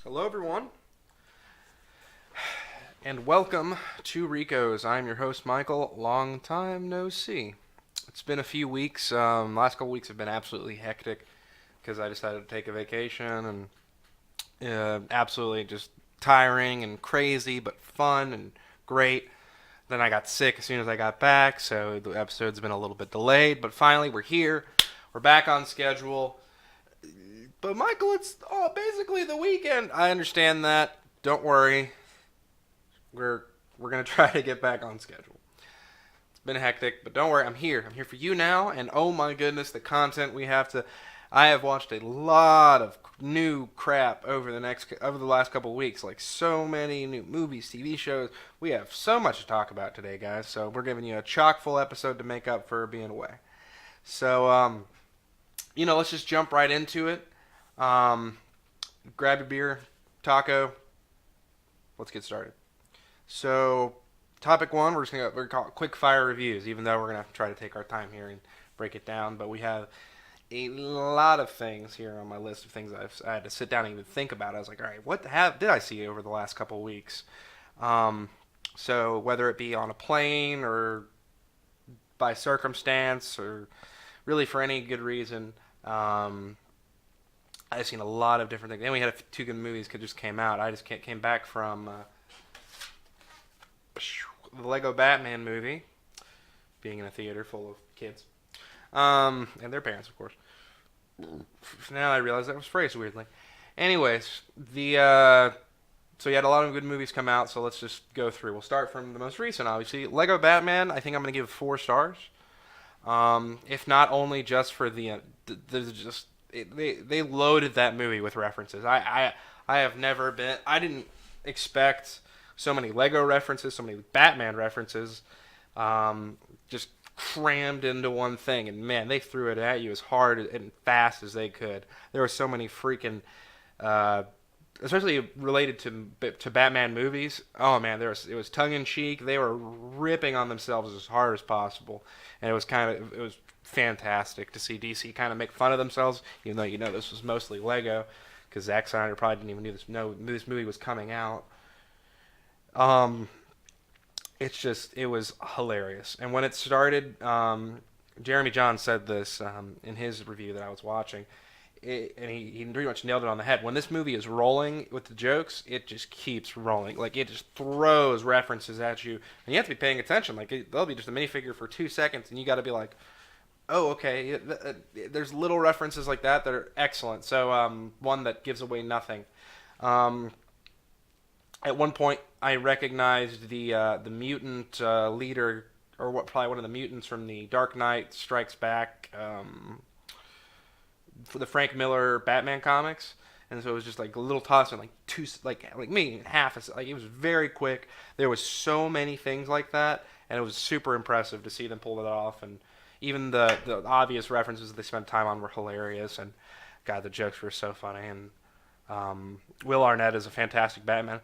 Hello, everyone, and welcome to Rico's. I'm your host, Michael. Long time no see. It's been a few weeks. Last couple weeks have been absolutely hectic because I decided to take a vacation and absolutely just tiring and crazy, but fun and great. Then I got sick as soon as I got back, so the episode's been a little bit delayed. But finally, we're here. We're back on schedule. But Michael, it's basically the weekend. I understand that. Don't worry. We're gonna try to get back on schedule. It's been hectic, but don't worry. I'm here. I'm here for you now. And oh my goodness, the content we have to. I have watched a lot of new crap over the last couple of weeks. Like so many new movies, TV shows. We have so much to talk about today, guys. So we're giving you a chock full episode to make up for being away. So let's just jump right into it. Grab your beer, taco. Let's get started. So, topic one, we're gonna call it Quickfire Reviews, even though we're gonna try to take our time here and break it down. But we have a lot of things here on my list of things I had to sit down and even think about. I was like, all right, did I see over the last couple of weeks? So whether it be on a plane or by circumstance or really for any good reason. I've seen a lot of different things. Then we had two good movies that just came out. I just came back from the Lego Batman movie, being in a theater full of kids, and their parents, of course. Now I realize that was phrased weirdly. Anyways, so you had a lot of good movies come out. So let's just go through. We'll start from the most recent, obviously. Lego Batman. I think I'm going to give 4 stars. If not only just for the just. They loaded that movie with references. I have never been. I didn't expect so many Lego references, so many Batman references, just crammed into one thing. And man, they threw it at you as hard and fast as they could. There were so many freaking, especially related to Batman movies. Oh man, it was tongue in cheek. They were ripping on themselves as hard as possible, and it was fantastic to see DC kind of make fun of themselves, even though this was mostly Lego, because Zack Snyder probably didn't even know this movie was coming out. It was hilarious, and when it started, Jeremy Johns said this in his review that I was watching, and he pretty much nailed it on the head. When this movie is rolling with the jokes, it just keeps rolling. Like, it just throws references at you, and you have to be paying attention. Like, there'll be just a minifigure for 2 seconds, and you got to be like, oh, okay. There's little references like that are excellent. So one that gives away nothing. At one point, I recognized the mutant leader, or probably one of the mutants from the Dark Knight Strikes Back, for the Frank Miller Batman comics. And so it was just like a little toss and like me half. Like, it was very quick. There was so many things like that, and it was super impressive to see them pull it off. And even the obvious references they spent time on were hilarious, and God, the jokes were so funny. And Will Arnett is a fantastic Batman.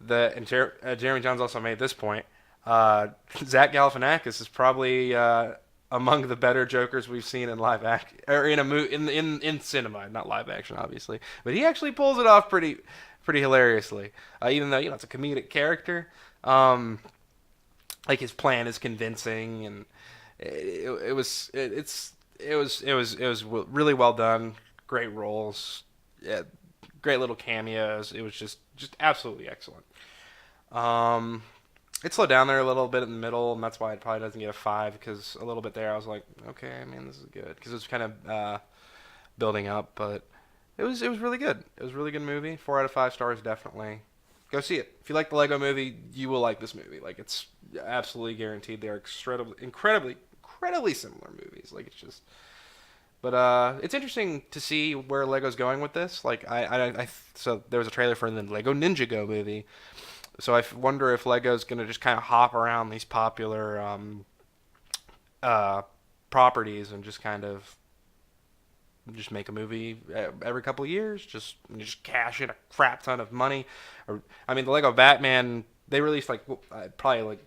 Jeremy Johns also made this point. Zach Galifianakis is probably among the better Jokers we've seen in live action, or in cinema, not live action, obviously. But he actually pulls it off pretty hilariously, even though it's a comedic character. Like, his plan is convincing, and it was really well done. Great roles, yeah, great little cameos. It was just absolutely excellent. It slowed down there a little bit in the middle, and that's why it probably doesn't get a 5, because a little bit there I was like, okay, I mean, this is good, because it was kind of building up, but it was really good. It was a really good movie. 4 out of 5 stars, definitely. Go see it. If you like the Lego movie, you will like this movie. Like, it's absolutely guaranteed. They're incredibly similar movies. Like, it's just... But it's interesting to see where Lego's going with this. Like, so there was a trailer for the Lego Ninjago movie. So I wonder if Lego's going to just kind of hop around these popular properties and just kind of just make a movie every couple of years, just cash in a crap ton of money. Or, I mean, the Lego Batman, they released probably like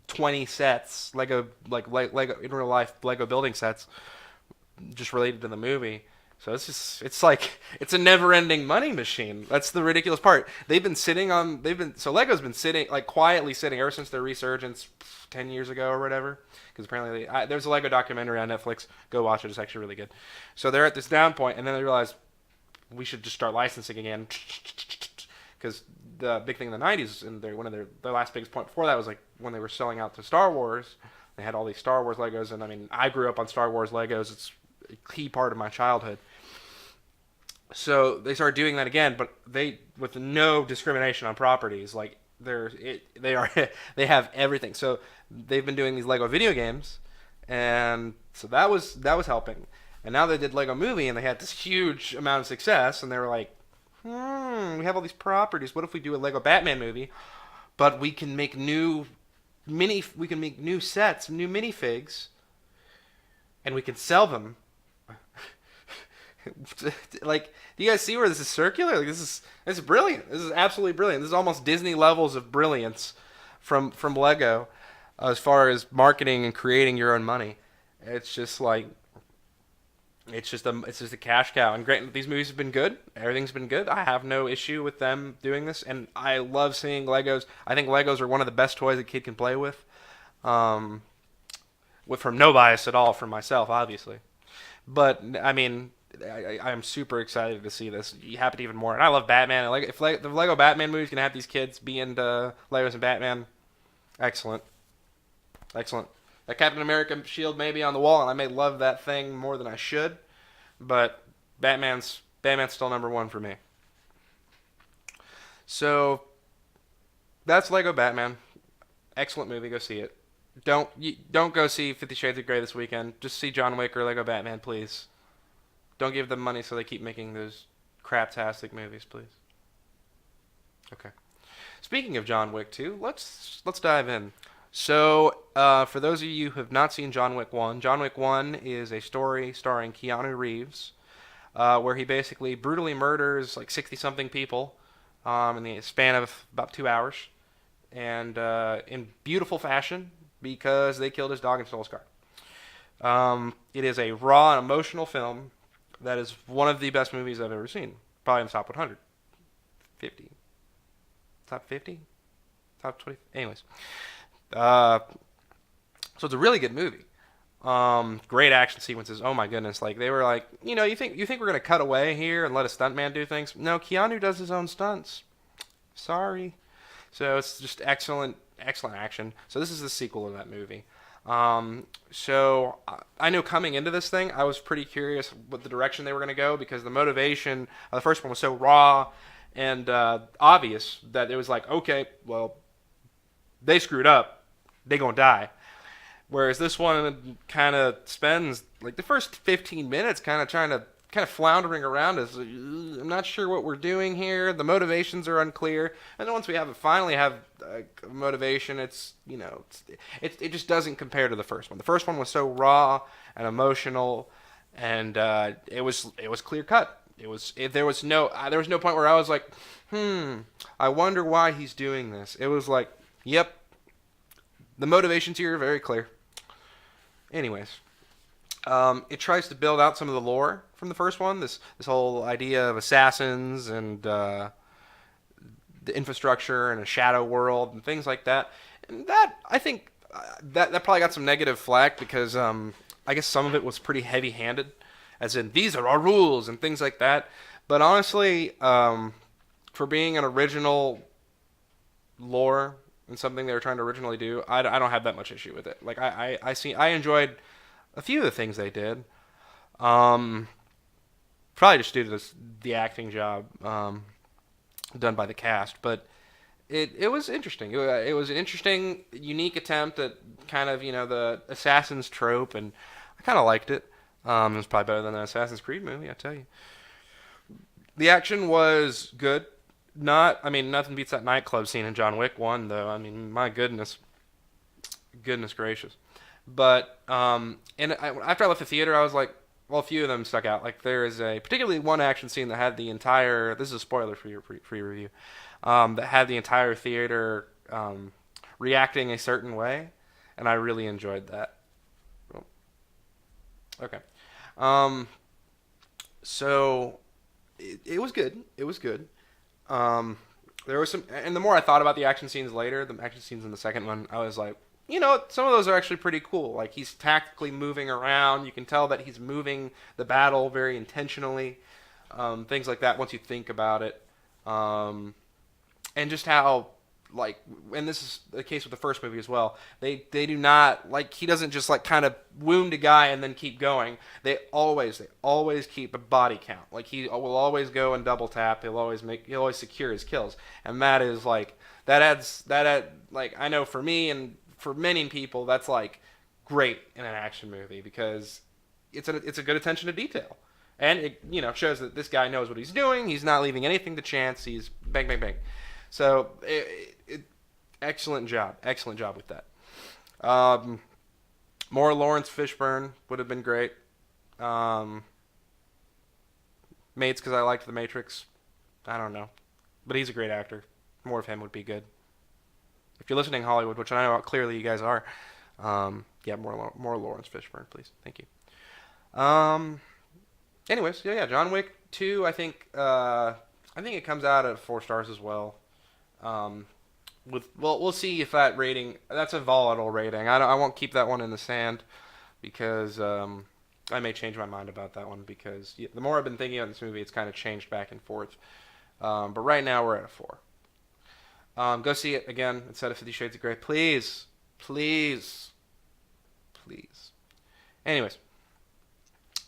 20 sets, Lego in real life Lego building sets, just related to the movie. So it's like it's a never-ending money machine. That's the ridiculous part. So Lego's been sitting like quietly sitting ever since their resurgence 10 years ago or whatever. Because apparently there's a Lego documentary on Netflix. Go watch it. It's actually really good. So they're at this down point, and then they realize we should just start licensing again. Because the big thing in the 90s, and one of their last biggest point before that was like when they were selling out to Star Wars. They had all these Star Wars Legos, and I mean, I grew up on Star Wars Legos. It's a key part of my childhood. So they started doing that again, but they with no discrimination on properties. Like they have everything. So they've been doing these Lego video games, and so that was helping. And now they did Lego Movie, and they had this huge amount of success, and they were like, we have all these properties. What if we do a Lego Batman movie, but we can make new sets, new minifigs, and we can sell them. Like, do you guys see where this is circular? Like, this is brilliant. This is absolutely brilliant. This is almost Disney levels of brilliance from Lego as far as marketing and creating your own money. It's just like it's just a cash cow. And great, these movies have been good. Everything's been good. I have no issue with them doing this, and I love seeing Legos. I think Legos are one of the best toys a kid can play with. From no bias at all from myself, obviously. But I mean, I'm super excited to see this. You happen even more, and I love Batman. And if the Lego Batman movie's gonna have these kids be into Legos and Batman, excellent. That Captain America shield may be on the wall, and I may love that thing more than I should, but Batman's still number one for me. So that's Lego Batman. Excellent movie. Go see it. Don't go see 50 Shades of Grey this weekend. Just see John Wick or Lego Batman, please. Don't give them money so they keep making those craptastic movies, please. Okay. Speaking of John Wick 2, let's dive in. So, for those of you who have not seen John Wick 1, John Wick 1 is a story starring Keanu Reeves, where he basically brutally murders like 60-something people in the span of about 2 hours, and in beautiful fashion because they killed his dog and stole his car. It is a raw and emotional film that is one of the best movies I've ever seen. Probably in the top 100. 50. Top 50? Top 20? Anyways. So it's a really good movie. Great action sequences. Oh my goodness. Like, they were like, you think we're going to cut away here and let a stuntman do things? No, Keanu does his own stunts. Sorry. So it's just excellent action. So this is the sequel of that movie. So I know coming into this thing, I was pretty curious what the direction they were going to go, because the motivation of the first one was so raw and obvious that it was like, okay, well, they screwed up. They gonna die. Whereas this one kind of spends like the first 15 minutes kind of floundering around us. I'm not sure what we're doing here. The motivations are unclear. And then once we finally have motivation, it's it just doesn't compare to the first one. The first one was so raw and emotional, and it was clear cut. There was no point where I was like, I wonder why he's doing this. It was like, yep, the motivations here are very clear. Anyways, it tries to build out some of the lore from the first one. This whole idea of assassins and the infrastructure and a shadow world and things like that. And that, I think, that probably got some negative flack because I guess some of it was pretty heavy-handed, as in, these are our rules and things like that. But honestly, for being an original lore and something they were trying to originally do, I don't have that much issue with it. Like, I enjoyed a few of the things they did. Probably just due to the acting job done by the cast, but it was interesting. It was an interesting, unique attempt at kind of the assassins trope, and I kind of liked it. It was probably better than an Assassin's Creed movie, I tell you. The action was good. Nothing beats that nightclub scene in John Wick 1, though. I mean, my goodness gracious. But after I left the theater, I was like, well, a few of them stuck out. Like, there is particularly one action scene that had the entire, this is a spoiler for your free review, that had the entire theater reacting a certain way, and I really enjoyed that. Okay. So it was good. It was good. Um, there was some, and the more I thought about the action scenes later, the action scenes in the second one, I was like, some of those are actually pretty cool. Like he's tactically moving around. You can tell that he's moving the battle very intentionally. Things like that. Once you think about it, and just how like, and this is the case with the first movie as well. They do not like he doesn't just like kind of wound a guy and then keep going. They always keep a body count. Like he will always go and double tap. He'll always secure his kills, and that is like like I know for me and for many people that's like great in an action movie because it's a good attention to detail. And it shows that this guy knows what he's doing. He's not leaving anything to chance. He's bang bang bang. So, excellent job with that. More Lawrence Fishburne would have been great. Mates, because I liked The Matrix. I don't know, but he's a great actor. More of him would be good. If you're listening, Hollywood, which I know clearly you guys are, yeah, more Lawrence Fishburne, please. Thank you. Anyways, yeah, John Wick 2. I think it comes out at 4 stars as well. We'll see if that rating, that's a volatile rating. I won't keep that one in the sand because I may change my mind about that one because the more I've been thinking about this movie, it's kind of changed back and forth. But right now we're at a 4. Go see it again instead of 50 Shades of Grey, please, please, please. Anyways,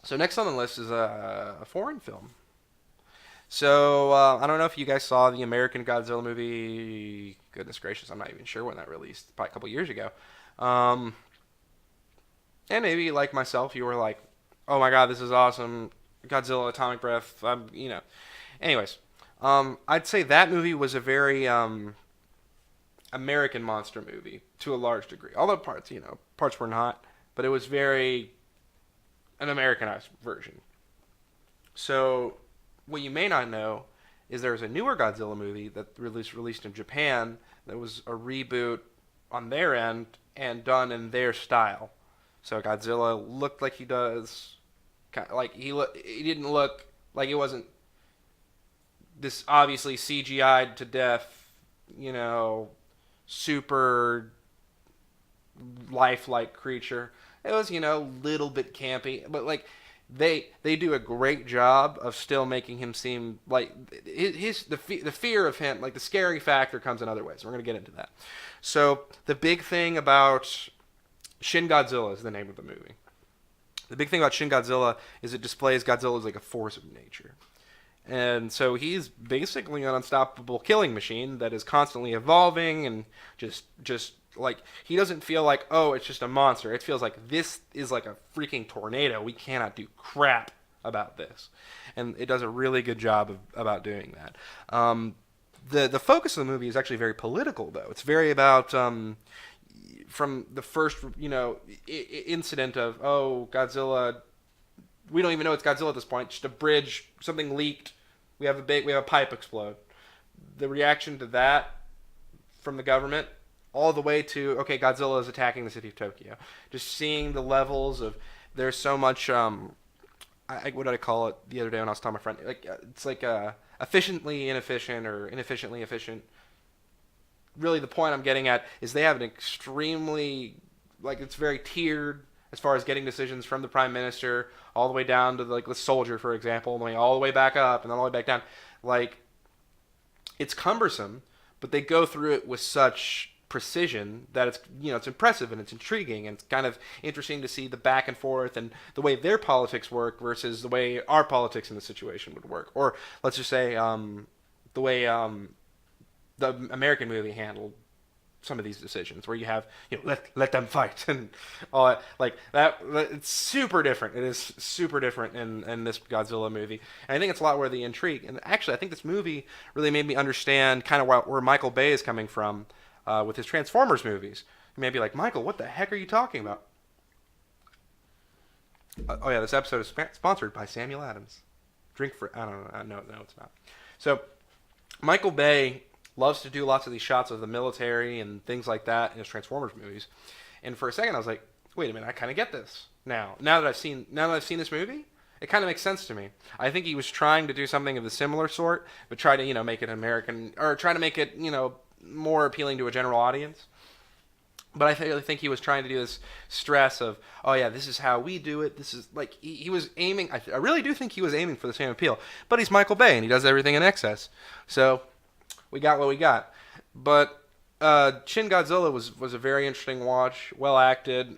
so next on the list is a foreign film. So, I don't know if you guys saw the American Godzilla movie. Goodness gracious, I'm not even sure when that released. Probably a couple years ago. And maybe, like myself, you were like, oh my god, this is awesome. Godzilla, Atomic Breath. Anyways, I'd say that movie was a very American monster movie to a large degree. Although parts were not. But it was very an Americanized version. So what you may not know is there's a newer Godzilla movie that released in Japan that was a reboot on their end and done in their style. So Godzilla looked like he does, like he didn't look like it wasn't this obviously CGI'd to death, super lifelike creature. It was, a little bit campy, but like they do a great job of still making him seem like the fear of him, like the scary factor comes in other ways. We're going to get into that. So the big thing about Shin Godzilla is the name of the movie. The big thing about Shin Godzilla is it displays Godzilla as like a force of nature. And so he's basically an unstoppable killing machine that is constantly evolving and just like he doesn't feel like, oh, it's just a monster. It feels like this is like a freaking tornado. We cannot do crap about this. And it does a really good job about doing that. The focus of the movie is actually very political, though. It's very about from the first incident of, oh, Godzilla. We don't even know it's Godzilla at this point. Just a bridge, something leaked. We have a pipe explode. The reaction to that from the government, all the way to, okay, Godzilla is attacking the city of Tokyo. Just seeing the levels of, there's so much, what did I call it the other day when I was telling my friend? Like it's like efficiently inefficient or inefficiently efficient. Really, the point I'm getting at is they have an extremely, like it's very tiered as far as getting decisions from the prime minister all the way down to the soldier, for example, and all the way back up and then all the way back down. Like, it's cumbersome, but they go through it with such precision that it's impressive and it's intriguing and it's kind of interesting to see the back and forth and the way their politics work versus the way our politics in the situation would work, or let's just say the way the American movie handled some of these decisions, where you have let them fight and all that, like that. It's super different. It is super different in this Godzilla movie, and I think it's a lot where the intrigue. And actually, I think this movie really made me understand kind of where Michael Bay is coming from with his Transformers movies. You may be like, Michael, what the heck are you talking about? Oh yeah, this episode is sponsored by Samuel Adams. Drink for I don't know. No, it's not. So Michael Bay loves to do lots of these shots of the military and things like that in his Transformers movies. And for a second, I was like, wait a minute, I kind of get this now. Now that I've seen this movie, it kind of makes sense to me. I think he was trying to do something of the similar sort, but try to, make it American, or try to make it, more appealing to a general audience. But I really think he was trying to do this stress of, oh yeah, this is how we do it. This is like he was aiming. I really do think he was aiming for the same appeal. But he's Michael Bay and he does everything in excess. So we got what we got. But Shin Godzilla was a very interesting watch. Well acted.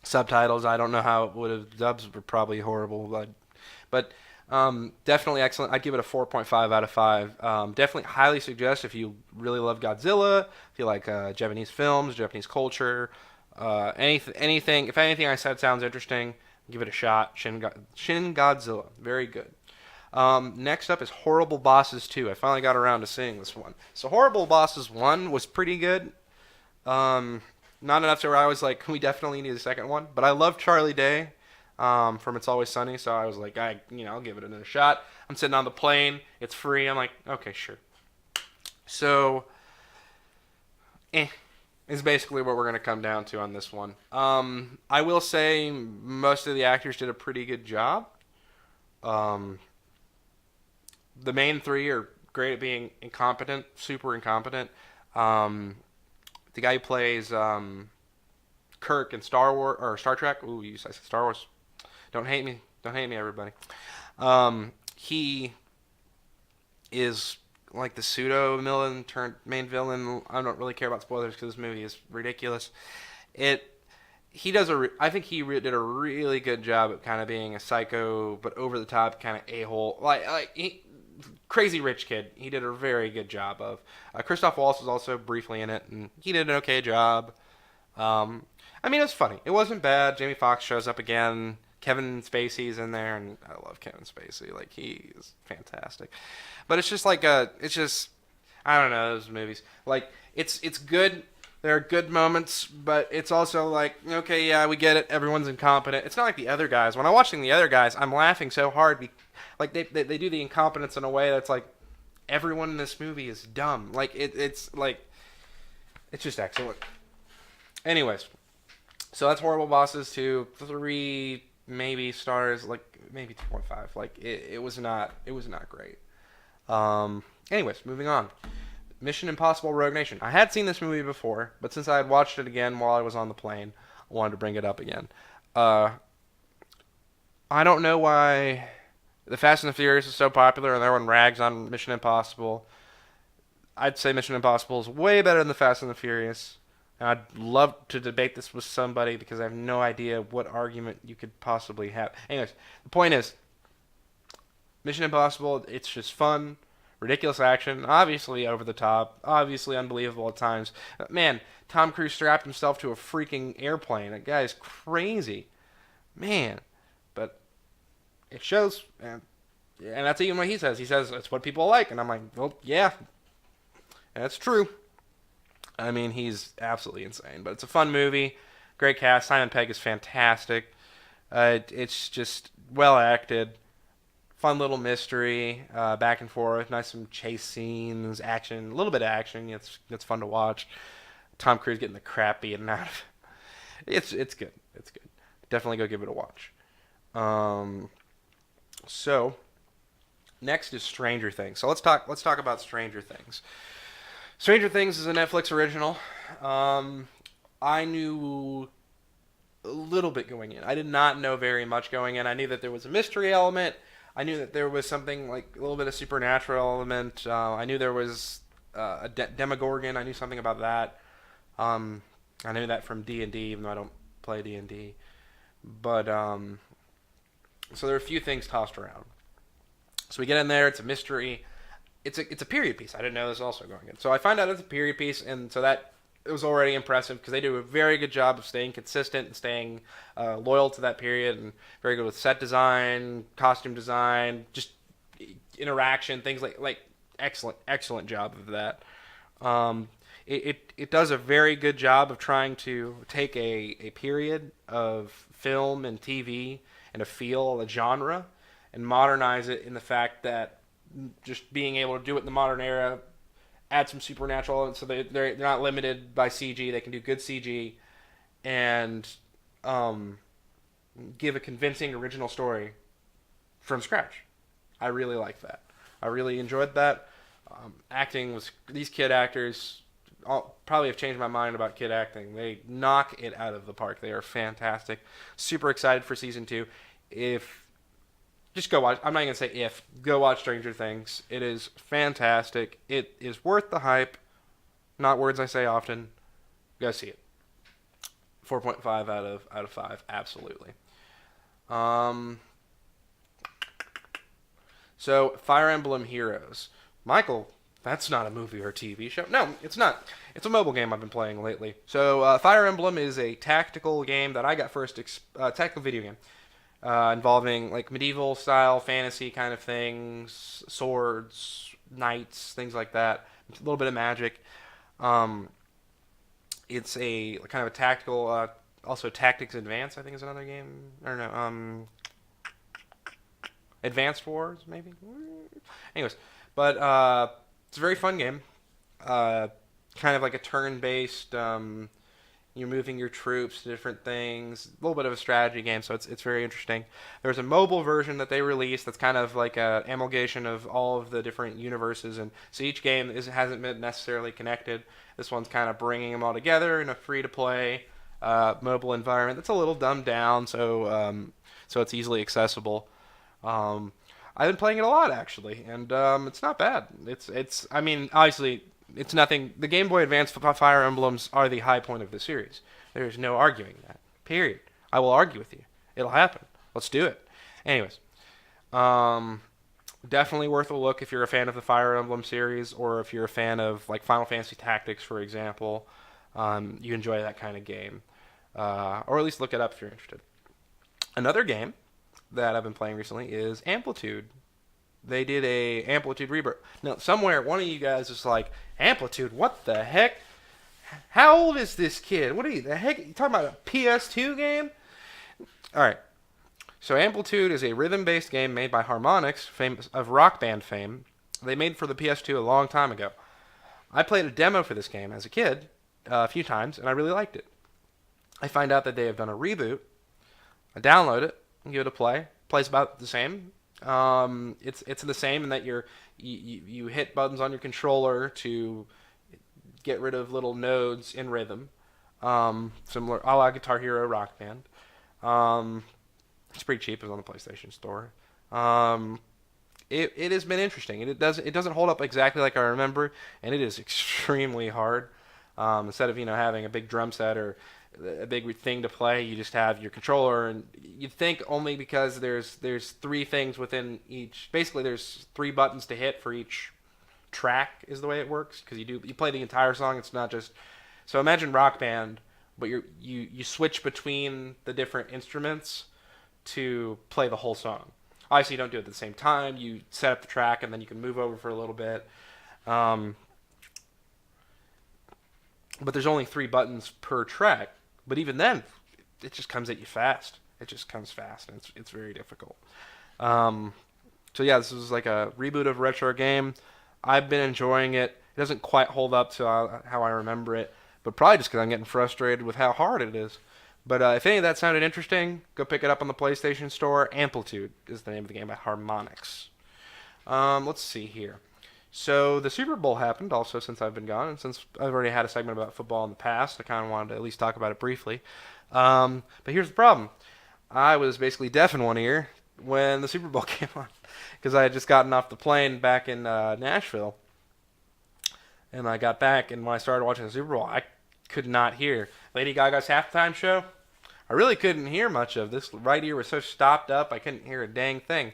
Subtitles. I don't know how it would have. Dubs were probably horrible, but definitely excellent. I'd give it a 4.5 out of 5. Definitely highly suggest if you really love Godzilla, if you like Japanese films, Japanese culture, anything. If anything I said sounds interesting, give it a shot. Shin Godzilla, very good. Next up is Horrible Bosses 2. I finally got around to seeing this one. So Horrible Bosses 1 was pretty good. Not enough to where I was like, we definitely need a second one. But I love Charlie Day. From It's Always Sunny, so I was like, I'll give it another shot. I'm sitting on the plane, it's free. I'm like, okay, sure. So, is basically what we're gonna come down to on this one. I will say most of the actors did a pretty good job. The main three are great at being incompetent, super incompetent. The guy who plays Kirk in Star Wars or Star Trek. Ooh, I said Star Wars. Don't hate me, everybody. He is like the pseudo villain turned main villain. I don't really care about spoilers because this movie is ridiculous. I think he did a really good job at kind of being a psycho, but over the top kind of a-hole, crazy rich kid. He did a very good job of. Christoph Waltz was also briefly in it, and he did an okay job. It was funny. It wasn't bad. Jamie Foxx shows up again. Kevin Spacey's in there, and I love Kevin Spacey. Like, he is fantastic. But it's just I don't know, those movies. Like, it's good. There are good moments, but it's also like, okay, yeah, we get it. Everyone's incompetent. It's not like The Other Guys. When I'm watching The Other Guys, I'm laughing so hard. They do the incompetence in a way that's like, everyone in this movie is dumb. Like, it's just excellent. Anyways, so that's Horrible Bosses 2. 3 maybe stars, like maybe 2.5. Like it was not great. Anyways, moving on. Mission Impossible Rogue Nation. I had seen this movie before, but since I had watched it again while I was on the plane, I wanted to bring it up again. I don't know why the Fast and the Furious is so popular and everyone rags on Mission Impossible. I'd say Mission Impossible is way better than the Fast and the Furious. And I'd love to debate this with somebody because I have no idea what argument you could possibly have. Anyways, the point is, Mission Impossible, it's just fun, ridiculous action, obviously over the top, obviously unbelievable at times. Man, Tom Cruise strapped himself to a freaking airplane. That guy is crazy. Man. But it shows, and that's even what he says. He says it's what people like, and I'm like, well, yeah, that's true. I mean, he's absolutely insane, but it's a fun movie. Great cast. Simon Pegg is fantastic. It's just well acted. Fun little mystery, back and forth. Nice some chase scenes, action, a little bit of action. It's fun to watch. Tom Cruise getting the crap beaten out of it. It's good. It's good. Definitely go give it a watch. So next is Stranger Things. So let's talk about Stranger Things. Stranger Things is a Netflix original. I knew a little bit going in. I did not know very much going in. I knew that there was a mystery element. I knew that there was something like a little bit of supernatural element. I knew there was a Demogorgon. I knew something about that. I knew that from D&D, even though I don't play D&D. But so there are a few things tossed around. So we get in there. It's a mystery. It's a period piece. I didn't know this also going in. So I find out it's a period piece, and so that it was already impressive because they do a very good job of staying consistent and staying loyal to that period, and very good with set design, costume design, just interaction, things like excellent job of that. It does a very good job of trying to take a period of film and TV and a feel, a genre, and modernize it in the fact that just being able to do it in the modern era, add some supernatural, so they're not limited by CG. They can do good CG, and give a convincing original story from scratch. I really like that. I really enjoyed that. Acting was these kid actors probably have changed my mind about kid acting. They knock it out of the park. They are fantastic. Super excited for season 2. If just go watch. I'm not gonna say if. Go watch Stranger Things. It is fantastic. It is worth the hype. Not words I say often. Go see it. 4.5 out of 5. Absolutely. Um, so Fire Emblem Heroes. Michael, that's not a movie or a TV show. No, it's not. It's a mobile game I've been playing lately. So Fire Emblem is a tactical game that I got first. Tactical video game involving like medieval style fantasy kind of things, swords, knights, things like that. A little bit of magic. Um, it's a kind of a tactical. Also, Tactics Advance, I think, is another game. Or no, Advanced Wars, maybe. Anyways, but it's a very fun game. Kind of like a turn-based. You're moving your troops to different things. A little bit of a strategy game, so it's very interesting. There's a mobile version that they released that's kind of like an amalgamation of all of the different universes, and so each game hasn't been necessarily connected. This one's kind of bringing them all together in a free-to-play mobile environment that's a little dumbed down, so it's easily accessible. I've been playing it a lot actually, and it's not bad. It's I mean obviously it's nothing. The Game Boy Advance Fire Emblems are the high point of the series. There's no arguing that. Period. I will argue with you. It'll happen. Let's do it. Anyways, definitely worth a look if you're a fan of the Fire Emblem series, or if you're a fan of like Final Fantasy Tactics, for example. You enjoy that kind of game, or at least look it up if you're interested. Another game that I've been playing recently is Amplitude. They did a Amplitude rebirth. Now, somewhere, one of you guys is like, Amplitude, what the heck? How old is this kid? What are you, the heck? You talking about a PS2 game? Alright. So Amplitude is a rhythm-based game made by Harmonix, famous of Rock Band fame. They made for the PS2 a long time ago. I played a demo for this game as a kid a few times, and I really liked it. I find out that they have done a reboot. I download it and give it a play. Plays about the same. It's the same in that you hit buttons on your controller to get rid of little nodes in rhythm. Similar a la Guitar Hero Rock Band. It's pretty cheap. It was on the PlayStation Store. It has been interesting. It doesn't hold up exactly like I remember, and it is extremely hard. Instead of having a big drum set or a big thing to play, you just have your controller, and you'd think only because there's 3 things within each. Basically, there's 3 buttons to hit for each track is the way it works, because you play the entire song. It's not just so imagine Rock Band, but you switch between the different instruments to play the whole song. Obviously, you don't do it at the same time. You set up the track, and then you can move over for a little bit. But there's only 3 buttons per track. But even then, it just comes at you fast. It just comes fast, and it's very difficult. So yeah, this is like a reboot of a retro game. I've been enjoying it. It doesn't quite hold up to how I remember it, but probably just because I'm getting frustrated with how hard it is. But if any of that sounded interesting, go pick it up on the PlayStation Store. Amplitude is the name of the game by Harmonix. Let's see here. So the Super Bowl happened also since I've been gone, and since I've already had a segment about football in the past, I kind of wanted to at least talk about it briefly. But here's the problem. I was basically deaf in one ear when the Super Bowl came on, because I had just gotten off the plane back in Nashville. And I got back, and when I started watching the Super Bowl, I could not hear. Lady Gaga's halftime show, I really couldn't hear much of. This right ear was so stopped up, I couldn't hear a dang thing.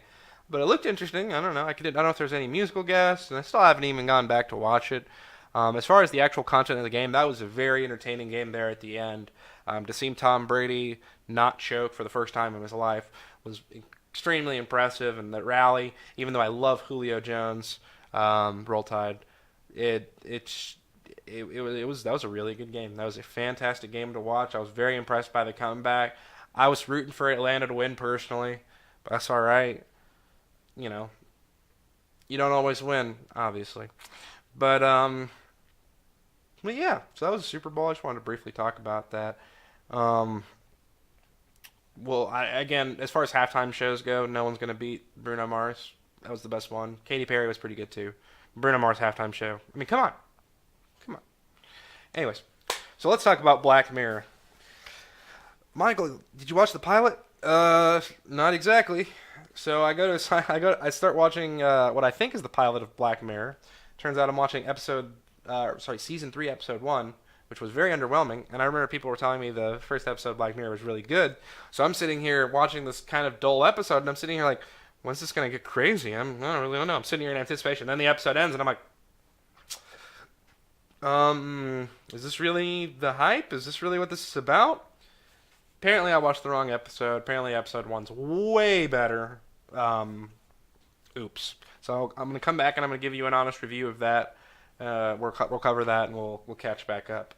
But it looked interesting. I don't know. I don't know if there's any musical guests, and I still haven't even gone back to watch it. As far as the actual content of the game, that was a very entertaining game there at the end. To see Tom Brady not choke for the first time in his life was extremely impressive. And that rally, even though I love Julio Jones, Roll Tide, that was a really good game. That was a fantastic game to watch. I was very impressed by the comeback. I was rooting for Atlanta to win personally, but that's all right. You don't always win, obviously. But yeah, so that was the Super Bowl. I just wanted to briefly talk about that. Well, again, as far as halftime shows go, no one's gonna beat Bruno Mars. That was the best one. Katy Perry was pretty good too. Bruno Mars halftime show. I mean, come on, come on. Anyways, so let's talk about Black Mirror. Michael, did you watch the pilot? Not exactly. So I start watching what I think is the pilot of Black Mirror. Turns out I'm watching season 3, episode 1, which was very underwhelming. And I remember people were telling me the first episode of Black Mirror was really good. So I'm sitting here watching this kind of dull episode, and I'm sitting here like, when's this gonna get crazy? I don't really know. I'm sitting here in anticipation. Then the episode ends, and I'm like, is this really the hype? Is this really what this is about? Apparently, I watched the wrong episode. Apparently, episode 1's way better. Oops. So I'm gonna come back and I'm gonna give you an honest review of that. We'll cover that and we'll catch back up.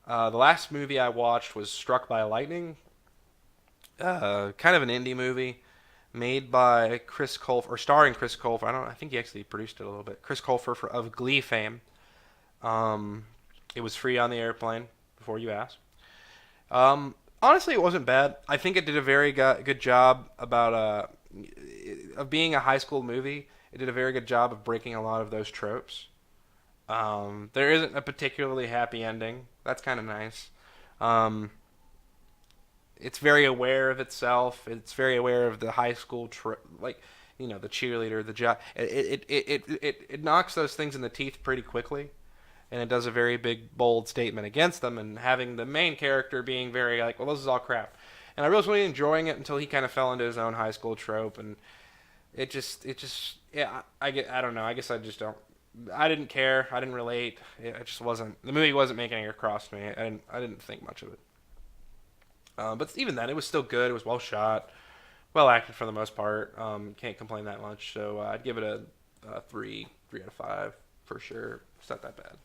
The last movie I watched was Struck by Lightning. Kind of an indie movie made by Chris Colfer, or starring Chris Colfer. I think he actually produced it a little bit. Chris Colfer of Glee fame. It was free on the airplane, before you ask. Honestly, it wasn't bad. I think it did a very good job of being a high school movie. It did a very good job of breaking a lot of those tropes. There isn't a particularly happy ending. That's kind of nice. It's very aware of itself. It's very aware of the high school the cheerleader, the job. It knocks those things in the teeth pretty quickly, and it does a very big, bold statement against them, and having the main character being very like, well, this is all crap. And I was really enjoying it until he kind of fell into his own high school trope, and it just, yeah, I don't know. I guess I just don't. I didn't care. I didn't relate. It just wasn't. The movie wasn't making it across to me. I didn't think much of it. But even then, it was still good. It was well shot, well acted for the most part. Can't complain that much. So I'd give it a 3 out of 5 for sure. It's not that bad.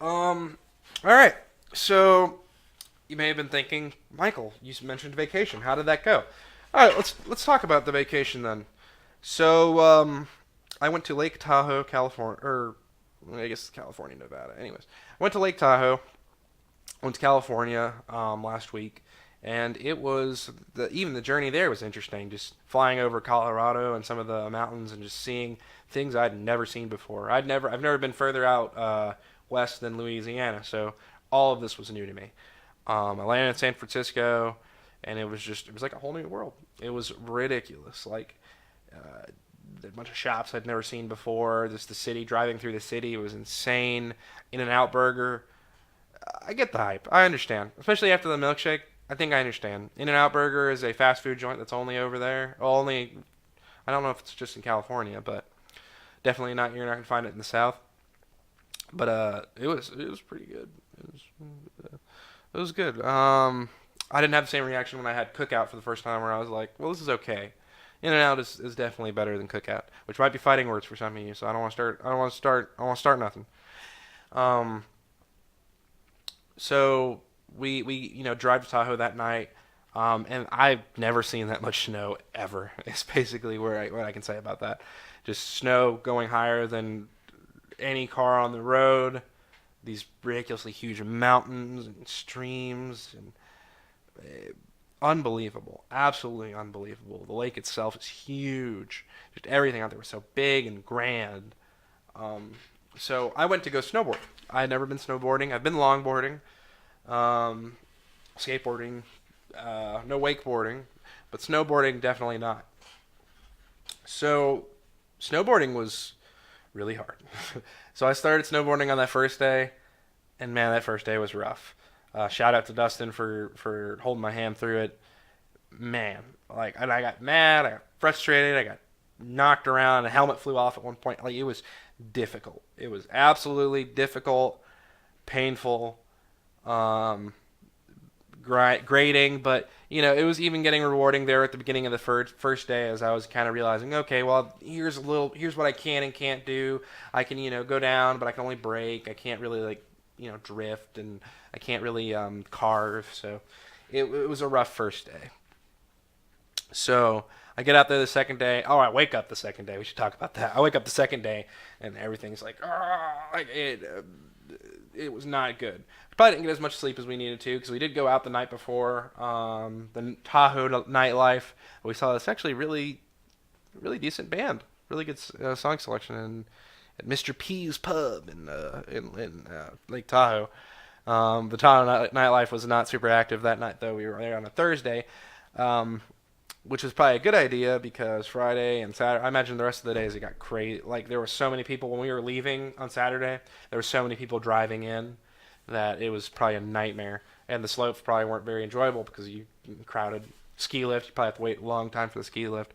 All right. So you may have been thinking, Michael, you mentioned vacation. How did that go? All right, let's talk about the vacation then. So I went to Lake Tahoe, California, or I guess California, Nevada. Anyways, I went to Lake Tahoe, went to California last week, and it was even the journey there was interesting. Just flying over Colorado and some of the mountains and just seeing things I'd never seen before. I've never been further out west than Louisiana, so all of this was new to me. I landed in San Francisco, and it was like a whole new world. It was ridiculous. Like a bunch of shops I'd never seen before. Just the city, driving through the city, it was insane. In-N-Out Burger. I get the hype. I understand, especially after the milkshake. I think I understand. In-N-Out Burger is a fast food joint that's only over there. I don't know if it's just in California, but definitely not. You're not gonna find it in the South. But it was pretty good. It was good. I didn't have the same reaction when I had Cookout for the first time, where I was like, well, this is okay. In-N-Out is definitely better than Cookout, which might be fighting words for some of you. So I don't want to start nothing. So we drive to Tahoe that night, and I've never seen that much snow ever. It's basically what I can say about that. Just snow going higher than any car on the road. These ridiculously huge mountains and streams, and unbelievable, absolutely unbelievable. The lake itself is huge. Just everything out there was so big and grand. So I went to go snowboard. I had never been snowboarding. I've been longboarding, skateboarding, no wakeboarding, but snowboarding definitely not. So snowboarding was really hard. So I started snowboarding on that first day, and man, that first day was rough. Shout out to Dustin for holding my hand through it. Man, and I got mad, I got frustrated, I got knocked around, a helmet flew off at one point. It was difficult. It was absolutely difficult, painful, grating, but it was even getting rewarding there at the beginning of the first day, as I was kind of realizing, okay, well, here's what I can and can't do. I can go down, but I can only brake. I can't really drift, and I can't really carve. So it was a rough first day. So I get out there the second day. Oh, I wake up the second day. We should talk about that. I wake up the second day, and everything's like, it was not good. Probably didn't get as much sleep as we needed to because we did go out the night before. The Tahoe nightlife. We saw this actually really decent band, really good song selection, and at Mr. P's Pub in Lake Tahoe. The Tahoe nightlife was not super active that night though. We were there on a Thursday, which was probably a good idea because Friday and Saturday, I imagine the rest of the days it got crazy. Like there were so many people when we were leaving on Saturday. There were so many people driving in that it was probably a nightmare. And the slopes probably weren't very enjoyable because you crowded ski lift. You probably have to wait a long time for the ski lift.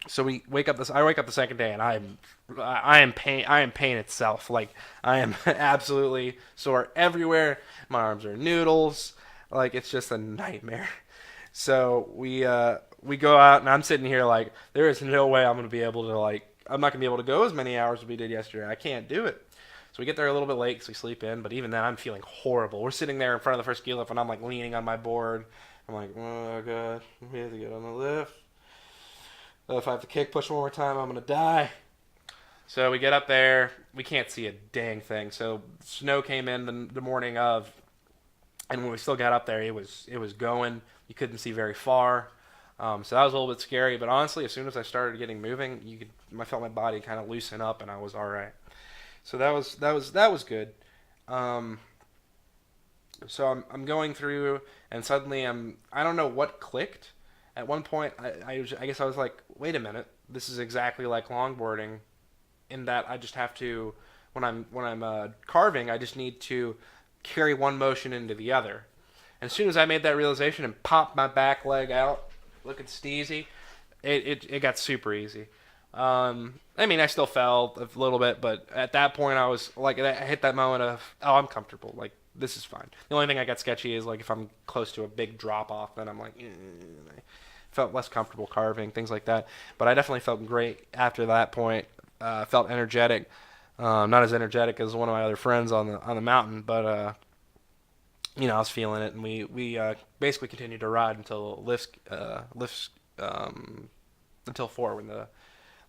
So I wake up the second day and I am pain itself. Like I am absolutely sore everywhere. My arms are noodles. Like it's just a nightmare. So we go out and I'm sitting here like there is no way I'm not gonna be able to go as many hours as we did yesterday. I can't do it. So we get there a little bit late because we sleep in, but even then I'm feeling horrible. We're sitting there in front of the first ski lift and I'm like leaning on my board. I'm like, oh god, we have to get on the lift. If I have to kick push one more time, I'm gonna die. So we get up there, we can't see a dang thing. So snow came in the morning of, and when we still got up there, it was going. You couldn't see very far. So that was a little bit scary. But honestly, as soon as I started getting moving, I felt my body kind of loosen up, and I was all right. So that was good. So I'm going through, and suddenly I don't know what clicked. At one point, I guess I was like, wait a minute, this is exactly like longboarding, in that I just have to, when I'm carving, I just need to carry one motion into the other. And as soon as I made that realization and popped my back leg out, looking steezy, it got super easy. I mean, I still fell a little bit, but at that point I was like, I hit that moment of, oh, I'm comfortable. Like, this is fine. The only thing I got sketchy is like if I'm close to a big drop off, then I'm like, I felt less comfortable carving, things like that. But I definitely felt great after that point. Felt energetic. Not as energetic as one of my other friends on the mountain, but I was feeling it, and we basically continued to ride until lifts until 4 when the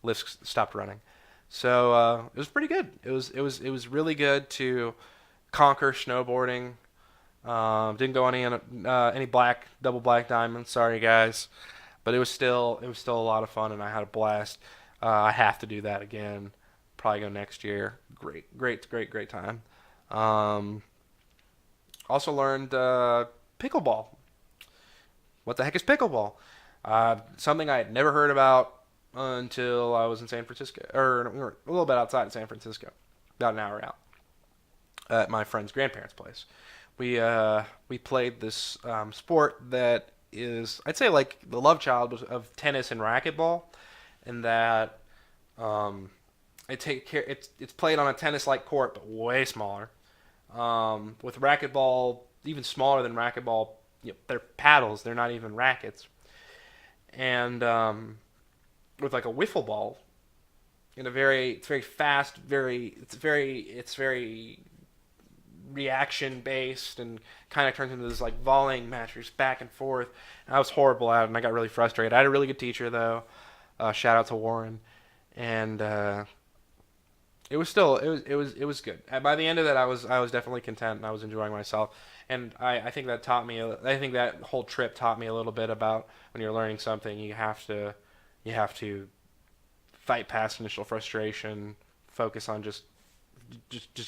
lifts stopped running. So it was pretty good. It was really good to conquer snowboarding. Didn't go any double black diamonds. Sorry guys, but it was still a lot of fun, and I had a blast. I have to do that again. Probably go next year. Great time. Also learned pickleball. What the heck is pickleball? Something I had never heard about until I was in San Francisco, or we were a little bit outside of San Francisco, about an hour out, at my friend's grandparents' place. We played this sport that is, I'd say, like the love child of tennis and racquetball, in that it's played on a tennis-like court, but way smaller. With racquetball, even smaller than racquetball, they're paddles. They're not even rackets. And with like a wiffle ball, it's very fast, it's very reaction based, and kind of turns into this like volleying match, just back and forth. And I was horrible at it, and I got really frustrated. I had a really good teacher though. Shout out to Warren, and it was good. By the end of it, I was definitely content, and I was enjoying myself. And I think that taught me. I think that whole trip taught me a little bit about when you're learning something, you have to fight past initial frustration, focus on just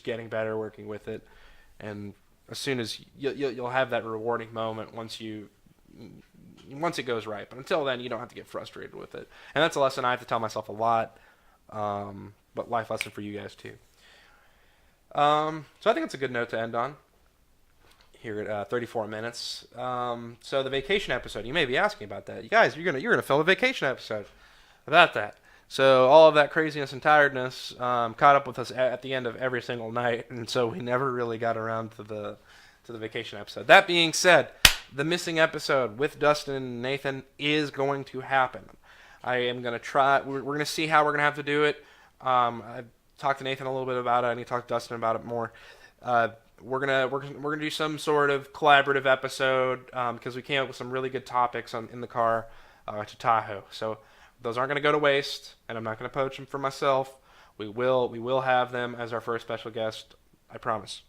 getting better, working with it, and as soon as you'll have that rewarding moment once it goes right. But until then, you don't have to get frustrated with it. And that's a lesson I have to tell myself a lot, but life lesson for you guys too. So I think it's a good note to end on here at 34 minutes. So the vacation episode, you may be asking about that. You guys, you're gonna film a vacation episode about that. So all of that craziness and tiredness caught up with us at the end of every single night, and so we never really got around to the vacation episode. That being said, the missing episode with Dustin and Nathan is going to happen. I am going to try. We're going to see how we're going to have to do it. I talked to Nathan a little bit about it. I need to talk to Dustin about it more. We're gonna do some sort of collaborative episode because we came up with some really good topics in the car to Tahoe. So those aren't going to go to waste, and I'm not going to poach them for myself. We will have them as our first special guest. I promise.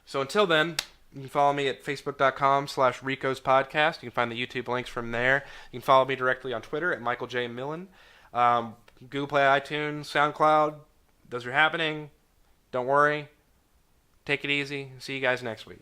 So until then, you can follow me at facebook.com/Rico's Podcast. You can find the YouTube links from there. You can follow me directly on Twitter at Michael J. Millen. Google Play, iTunes, SoundCloud. Those are happening. Don't worry. Take it easy. See you guys next week.